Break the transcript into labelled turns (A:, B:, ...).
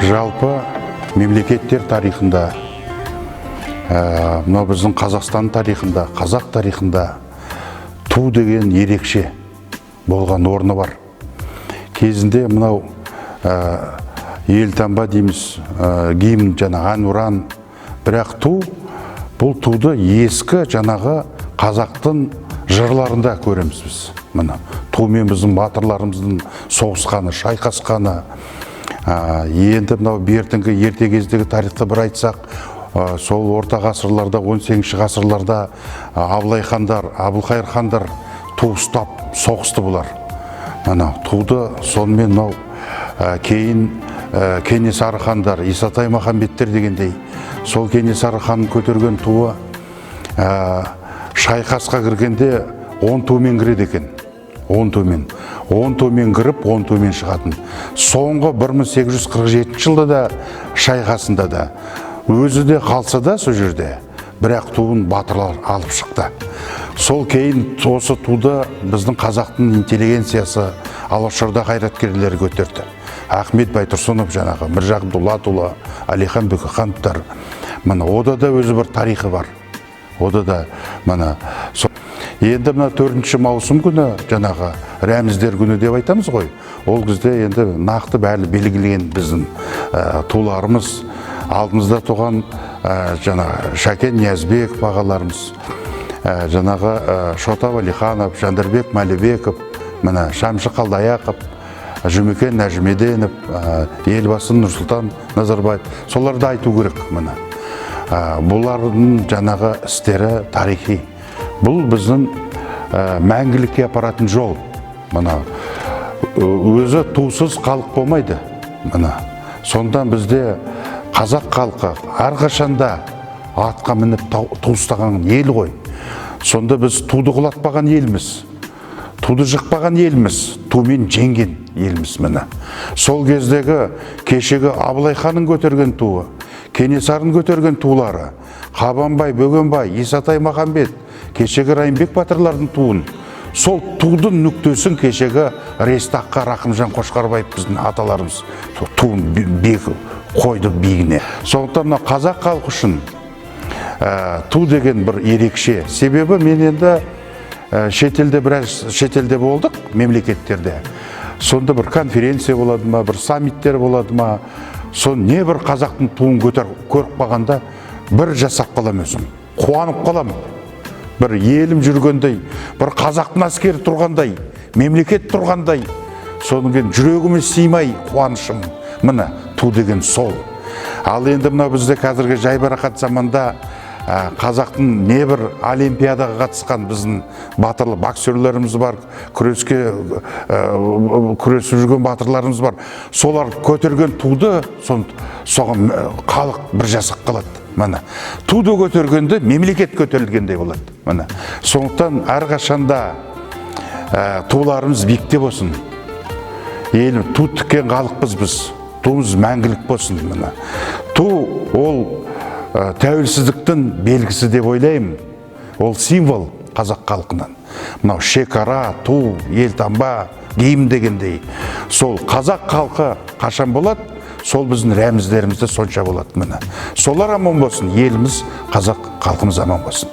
A: Жалпы мемлекеттер тарихында, мынау біздің Қазақстан тарихында, қазақ тарихында ту деген ерекше болған орны бар. Кезінде мынау елтаңба дейміз, гимн, әнұран, бірақ ту, бұл туды ескі жаңағы қазақтың жырларында көреміз біз. Тумен біздің батырларымыздың соғысқаны, шайқасқаны. Енді мынау бертінгі ерте кездегі тарихты бір айтсақ, сол орта ғасырларда, 18 ғасырларда Абылай хандар, Әбілқайыр хандар ту ұстап соғысты бұлар. Туды сонымен кейін Кенесары хандар, Исатай Махамбеттер дегендей, сол Кенесары хан көтерген туы шайқасқа кіргенде 10 тумен кіреді екен. 10 тумен кіріп, 10 тумен шығатын. Соңғы 1847 жылда да шайқасында да өзі де қалса да сол жерде, бірақ туын батырлар алып шықты. Сол кейін осы туды біздің қазақтың интеллигенциясы, алашорда қайраткерлері көтерді. Ахмет Байтұрсынов, Міржақып Дулатұлы, Әлихан Бөкейхановтар. Ода да өзі бір тарихы бар. Ода да енді 4 маусым күні, рәміздер күні деп айтамыз ғой. Ол кезде енді нақты бәрі белгіленген біздің туларымыз, алдымызда туған Шәкен Ниязбеков ағаларымыз, Шота Валиханов, Жандарбек Мәлібеков, Шамшы Қалдаяқов, Жұмекен Нәжімеденов, елбасы Нұрсұлтан Назарбаев, соларды айту керек. Бұлардың істері тарихи. Бұл біздің мәңгілікке апаратын жол. Өзі тусыз халық болмайды. Сондан бізде қазақ халқы әрқашанда атқа мініп ту ұстаған ел ғой. Сонда біз туды құлатпаған елміз, туды жықпаған елміз, тумен жеңген елміз. Сол кездегі кешегі Абылай ханның көтерген туы, Кенесарының көтерген туылары, Қабанбай, Бөгенбай, Исатай Махамбет, кешегі Райымбек батырлардың туын, сол тудың нүктесін кешегі Рейстаққа Рақымжан Қошқарбаев біздің аталарымыз туын қойды биігіне. Сондықтан қазақ халқы үшін ту деген бір ерекше. Себебі мен енді шетелде болдық, мемлекеттерде. Сонда бір конференция болады ма, бір саммиттер болады ма, сон не бір қазақтың туын көріп қалғанда бір жасап қалам өзім, қуанып қалам. Бір елім жүргендей, бір қазақтың әскері тұрғандай, мемлекет тұрғандай, соның кейін жүрегіме сыймай қуанышым. Ту деген сол. Ал енді бізде қазіргі жайбарақат заманда қазақтың небір олимпиадаға қатысқан біздің батырлы боксерлеріміз бар, күресіп жүрген батырларымыз бар. Солар көтерген туды, соған халық бір жасақ қалады. Туды көтергенде мемлекет көтерілгендей болады. Сондықтан әрқашанда туларымыз биікте болсын. Елім ту тіккен халықпыз біз. Туымыз мәңгілік болсын. Ту ол тәуелсіздіктің белгісі деп ойлаймын. Ол символ қазақ халқынан. Шекара, ту, елтаңба, гимн дегендей. Сол қазақ халқы қашан болады, сол біздің рәміздерімізде сонша болады. Солар аман болсын, еліміз, қазақ халқымыз аман болсын.